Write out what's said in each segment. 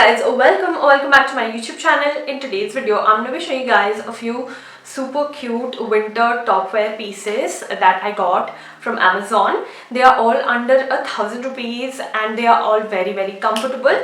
guys, welcome back to my YouTube channel. In today's video I'm going to be showing you guys a few super cute winter topwear pieces that I got from Amazon. They are all under 1,000 rupees and they are all very comfortable.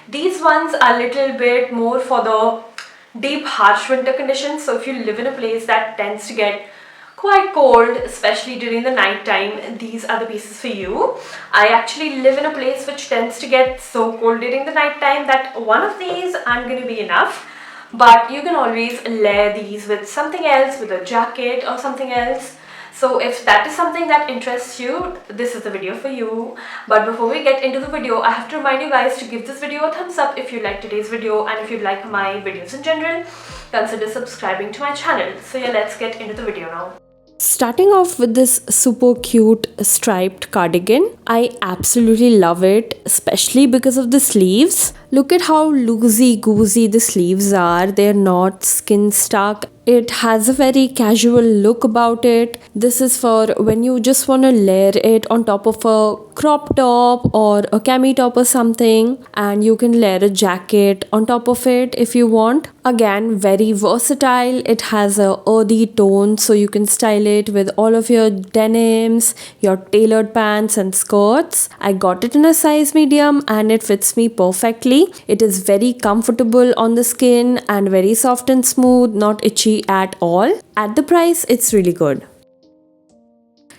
These ones are a little bit more for the deep harsh winter conditions, so if you live in a place that tends to get quite cold, especially during the night time, these are the pieces for you. I actually live in a place which tends to get so cold during the night time that one of these aren't going to be enough, but you can always layer these with something else, with a jacket or something else. So if that is something that interests you, this is the video for you. But before we get into the video, I have to remind you guys to give this video a thumbs up if you like today's video, and if you like my videos in general, consider subscribing to my channel. So yeah, let's get into the video now. Starting off with this super cute striped cardigan. I absolutely love it, especially because of the sleeves. Look at how loosey-goosey the sleeves are. They're not skin stuck. It has a very casual look about it. This is for when you just want to layer it on top of a crop top or a cami top or something, and you can layer a jacket on top of it if you want. Again, very versatile. It has a earthy tone, so you can style it with all of your denims, your tailored pants and skirts. I got it in a size medium and it fits me perfectly. It is very comfortable on the skin and very soft and smooth, not itchy at all. At the price, it's really good.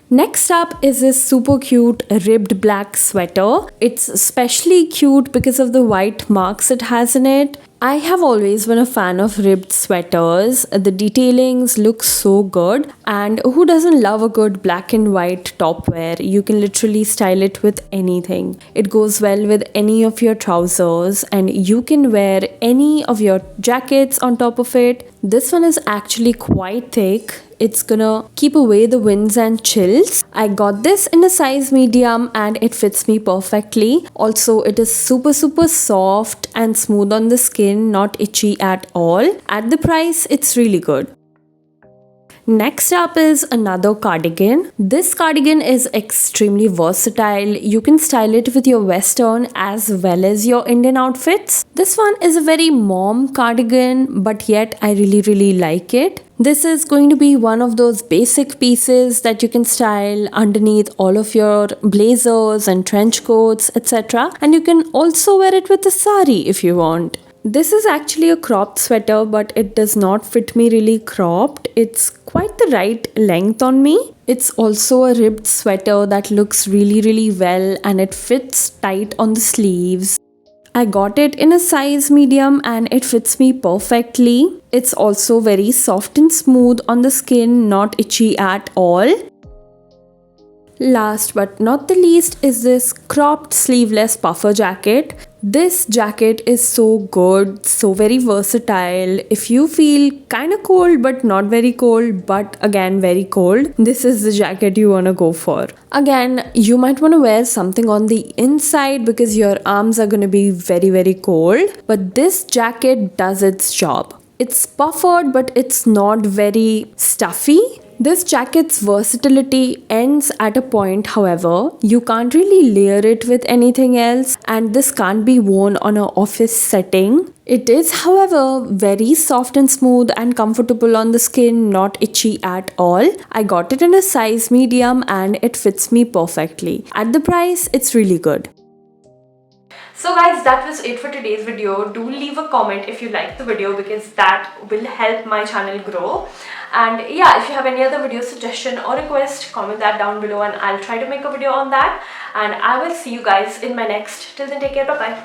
Next up is this super cute ribbed black sweater. It's especially cute because of the white marks it has in it. I have always been a fan of ribbed sweaters. The detailings look so good, and who doesn't love a good black and white top wear? You can literally style it with anything. It goes well with any of your trousers, and you can wear any of your jackets on top of it. This one is actually quite thick. It's gonna keep away the winds and chills. I got this in a size medium and it fits me perfectly. Also, it is super soft and smooth on the skin, not itchy at all. At the price, it's really good. Next up is another cardigan. This cardigan is extremely versatile. You can style it with your western as well as your Indian outfits. This one is a very mom cardigan, but yet I really like it. This is going to be one of those basic pieces that you can style underneath all of your blazers and trench coats, etc. And you can also wear it with a sari if you want. This is actually a cropped sweater, but it does not fit me really cropped. It's quite the right length on me. It's also a ribbed sweater that looks really well, and it fits tight on the sleeves. I got it in a size medium and it fits me perfectly. It's also very soft and smooth on the skin, not itchy at all. Last but not the least is this cropped sleeveless puffer jacket. This jacket is so good, so very versatile. If you feel kind of cold but not very cold, but again very cold, this is the jacket you want to go for. Again, you might want to wear something on the inside because your arms are going to be very cold, but this jacket does its job. It's puffered, but it's not very stuffy. This jacket's versatility ends at a point, however. You can't really layer it with anything else, and this can't be worn on an office setting. It is, however, very soft and smooth and comfortable on the skin, not itchy at all. I got it in a size medium and it fits me perfectly. At the price, it's really good. So guys, that was it for today's video. Do leave a comment if you liked the video because that will help my channel grow. And yeah, if you have any other video suggestion or request, comment that down below and I'll try to make a video on that. And I will see you guys in my next. Till then, take care. Bye bye.